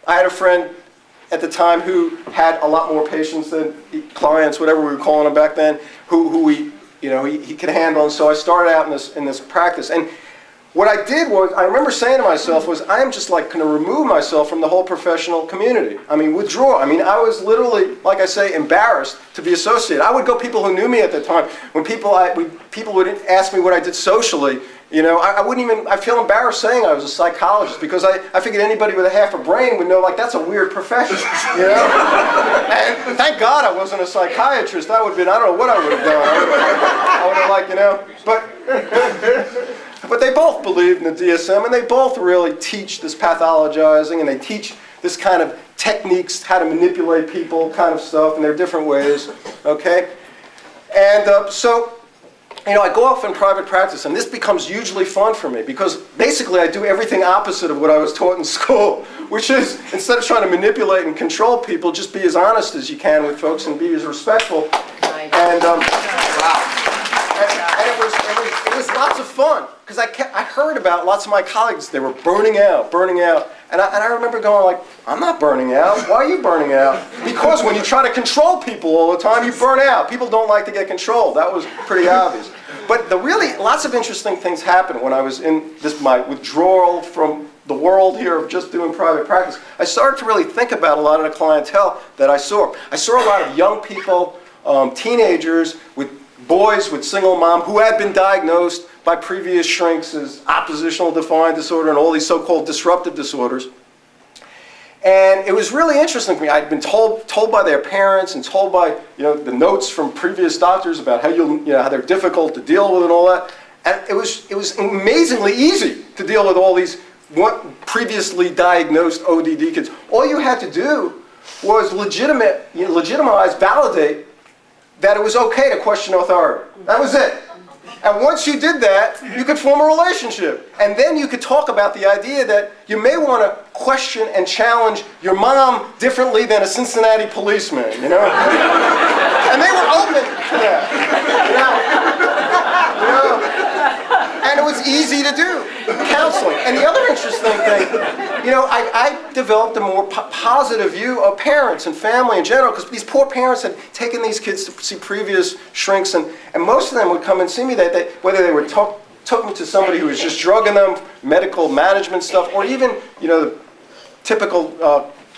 I had a friend at the time who had a lot more patients than clients, whatever we were calling them back then, who he could handle. And so I started out in this practice. And what I did was, I remember saying to myself was, I am just like going to remove myself from the whole professional community. I mean, withdraw. I mean, I was literally, like I say, embarrassed to be associated. I would go, people who knew me at the time, when people would ask me what I did socially, I wouldn't even, I feel embarrassed saying I was a psychologist, because I figured anybody with a half a brain would know, like, that's a weird profession, And thank God I wasn't a psychiatrist. I would have been, I don't know what I would have done. I would have, like, but they both believed in the DSM, and they both really teach this pathologizing, and they teach this kind of techniques, how to manipulate people kind of stuff, and there are different ways, okay? And so, I go off in private practice, and this becomes hugely fun for me, because basically I do everything opposite of what I was taught in school, which is, instead of trying to manipulate and control people, just be as honest as you can with folks and be as respectful. Nice. And, it was lots of fun, because I heard about lots of my colleagues, they were burning out. And I remember going like, I'm not burning out. Why are you burning out? Because when you try to control people all the time, you burn out. People don't like to get controlled. That was pretty obvious. But lots of interesting things happened when I was in my withdrawal from the world here of just doing private practice. I started to really think about a lot of the clientele that I saw. I saw a lot of young people, teenagers with boys with single mom who had been diagnosed by previous shrinks as oppositional defiant disorder and all these so-called disruptive disorders. And it was really interesting for me. I'd been told by their parents and told by the notes from previous doctors about how how they're difficult to deal with and all that. And it was amazingly easy to deal with all these previously diagnosed ODD kids. All you had to do was legitimize, validate that it was okay to question authority. That was it. And once you did that, you could form a relationship. And then you could talk about the idea that you may want to question and challenge your mom differently than a Cincinnati policeman, And they were open to that, And it was easy to do, counseling. And the other interesting thing, I developed a more positive view of parents and family in general, because these poor parents had taken these kids to see previous shrinks, and most of them would come and see me, whether they were took me to somebody who was just drugging them, medical management stuff, or even, the typical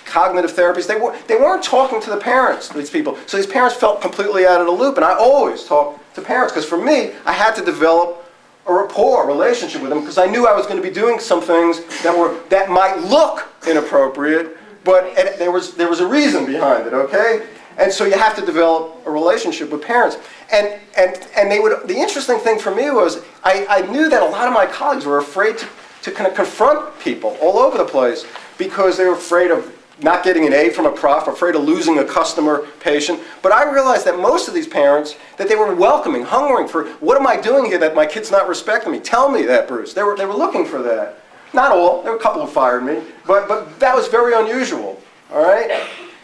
cognitive therapies. They weren't talking to the parents, these people. So these parents felt completely out of the loop, and I always talked to parents, because for me, I had to develop a rapport, a relationship with them, because I knew I was going to be doing some things that might look inappropriate, but there was a reason behind it, okay? And so you have to develop a relationship with parents. And the interesting thing for me was I knew that a lot of my colleagues were afraid to kind of confront people all over the place, because they were afraid of not getting an A from a prof, afraid of losing a customer, patient. But I realized that most of these parents, that they were welcoming, hungering for, what am I doing here that my kid's not respecting me? Tell me that, Bruce. They were looking for that. Not all. There were a couple who fired me. But that was very unusual. All right?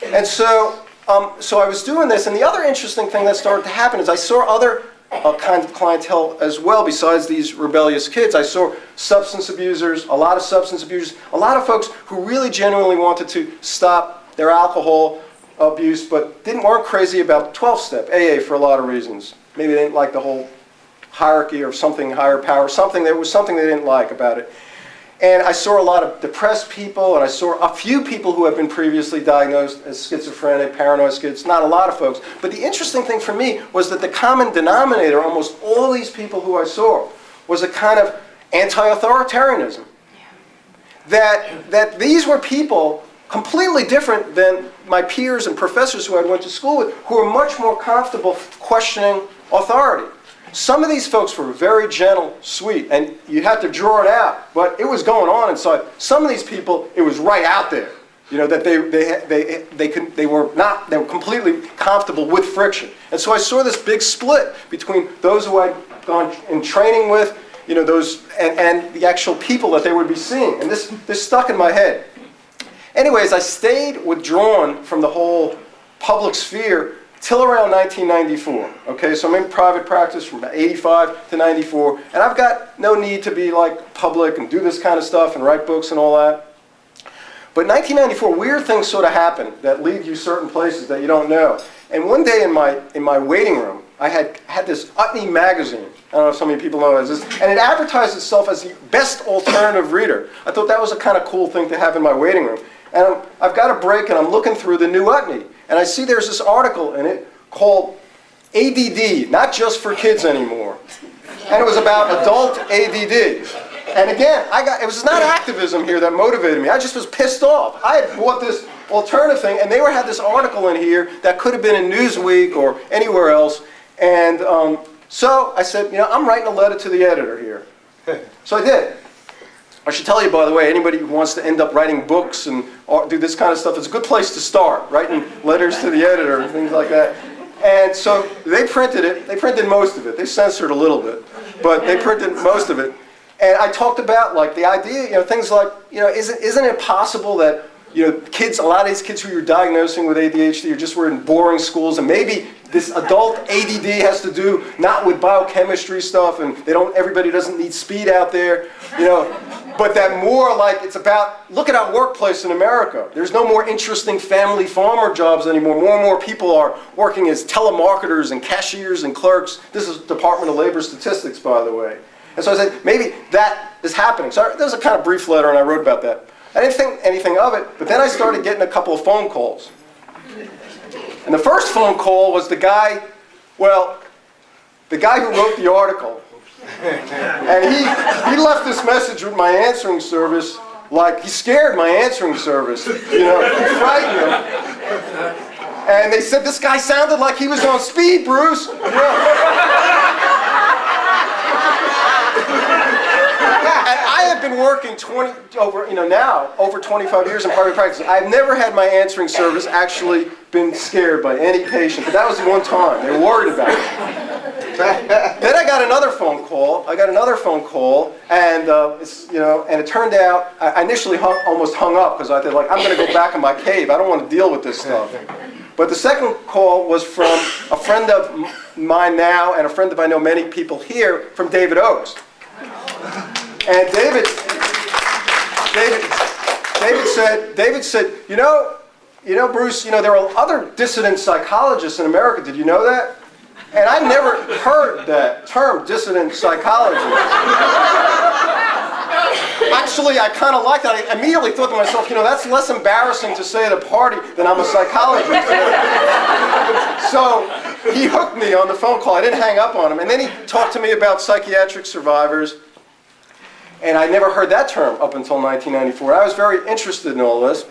And so I was doing this. And the other interesting thing that started to happen is I saw other kinds of clientele as well, besides these rebellious kids. I saw substance abusers, a lot of substance abusers, a lot of folks who really genuinely wanted to stop their alcohol abuse, but weren't crazy about 12-step, AA, for a lot of reasons. Maybe they didn't like the whole hierarchy or something, higher power, there was something they didn't like about it. And I saw a lot of depressed people, and I saw a few people who had been previously diagnosed as schizophrenic, paranoid schiz, not a lot of folks. But the interesting thing for me was that the common denominator, almost all these people who I saw, was a kind of anti-authoritarianism. That these were people completely different than my peers and professors who I went to school with, who were much more comfortable questioning authority. Some of these folks were very gentle, sweet, and you had to draw it out, but it was going on inside. Some of these people, it was right out there, that they were completely comfortable with friction. And so I saw this big split between those who I'd gone in training with, those and the actual people that they would be seeing, and this stuck in my head. Anyways, I stayed withdrawn from the whole public sphere till around 1994, okay? So I'm in private practice from 85 to 94, and I've got no need to be like public and do this kind of stuff and write books and all that. But in 1994, weird things sort of happened that lead you certain places that you don't know. And one day in my waiting room, I had this Utne magazine. I don't know if some of you people know what it is. And it advertised itself as the best alternative reader. I thought that was a kind of cool thing to have in my waiting room. And I've got a break, and I'm looking through the new Utne. And I see there's this article in it called ADD, Not Just for Kids Anymore. And it was about adult ADD. And again, it was not activism here that motivated me. I just was pissed off. I had bought this alternative thing, and they had this article in here that could have been in Newsweek or anywhere else. And so I said, I'm writing a letter to the editor here. So I did. I should tell you, by the way, anybody who wants to end up writing books and do this kind of stuff, it's a good place to start, writing letters to the editor and things like that. And so they printed it. They printed most of it. They censored a little bit, but they printed most of it. And I talked about the idea, things like, isn't it possible that, kids, a lot of these kids who you're diagnosing with ADHD were in boring schools, and maybe this adult ADD has to do not with biochemistry stuff, and everybody doesn't need speed out there, but that more it's about, look at our workplace in America. There's no more interesting family farmer jobs anymore. More and more people are working as telemarketers and cashiers and clerks. This is Department of Labor statistics, by the way. And so I said, maybe that is happening. So there was a kind of brief letter, and I wrote about that. I didn't think anything of it, but then I started getting a couple of phone calls. And the first phone call was the guy who wrote the article. And he left this message with my answering service, he scared my answering service, he frightened them. And they said, this guy sounded like he was on speed, Bruce. And I have been working over 25 years in private practice. I've never had my answering service actually been scared by any patient, but that was the one time. They were worried about it. Then I got another phone call. And and it turned out I initially almost hung up because I thought, I'm going to go back in my cave. I don't want to deal with this stuff. But the second call was from a friend of mine now and a friend that I know many people here, from David Oakes. And David said, Bruce, there are other dissident psychologists in America. Did you know that? And I never heard that term, dissident psychology. Actually, I kind of liked that. I immediately thought to myself, that's less embarrassing to say at a party than I'm a psychologist. So he hooked me on the phone call. I didn't hang up on him. And then he talked to me about psychiatric survivors. And I never heard that term up until 1994. I was very interested in all this.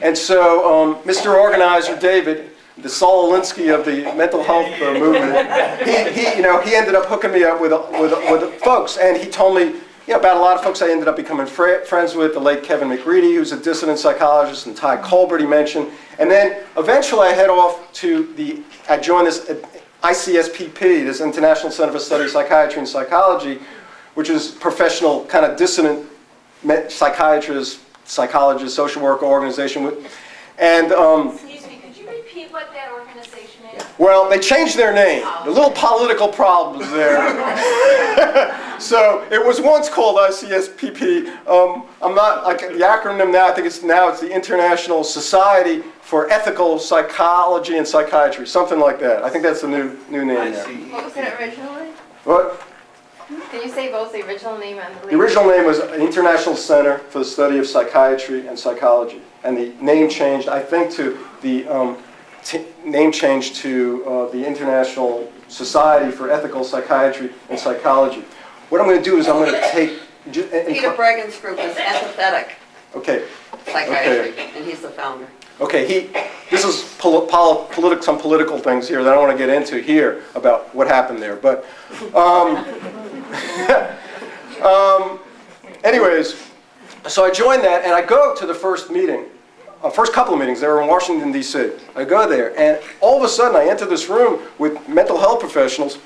And so Mr. Organizer David, the Saul Alinsky of the mental health movement, he ended up hooking me up with folks. And he told me about a lot of folks I ended up becoming friends with, the late Kevin McReady, who's a dissident psychologist, and Ty Colbert he mentioned. And then eventually I head off to I joined this ICSPP, this International Center for Study of Psychiatry and Psychology, which is professional kind of dissident psychiatrist, psychologist, social worker organization. And excuse me, could you repeat what that organization is? Well, they changed their name. The little political problems there. So it was once called ICSPP. I'm not like the acronym now. I think it's the International Society for Ethical Psychology and Psychiatry, something like that. I think that's the new name there. What was it originally? What? Can you say both the original name and the The original name was International Center for the Study of Psychiatry and Psychology, and the name changed, I think, to the the International Society for Ethical Psychiatry and Psychology. What I'm going to do is I'm going to take Peter Bregan's group is empathetic Okay. psychiatry, Okay. and he's the founder. Okay. This is some political things here that I don't want to get into here about what happened there, but. Anyways, so I joined that, and I go to the first meeting, first couple of meetings. They were in Washington, D.C. I go there, and all of a sudden I enter this room with mental health professionals,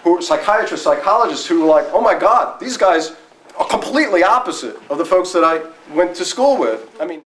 who are psychiatrists, psychologists, who are like, oh my God, these guys are completely opposite of the folks that I went to school with. I mean.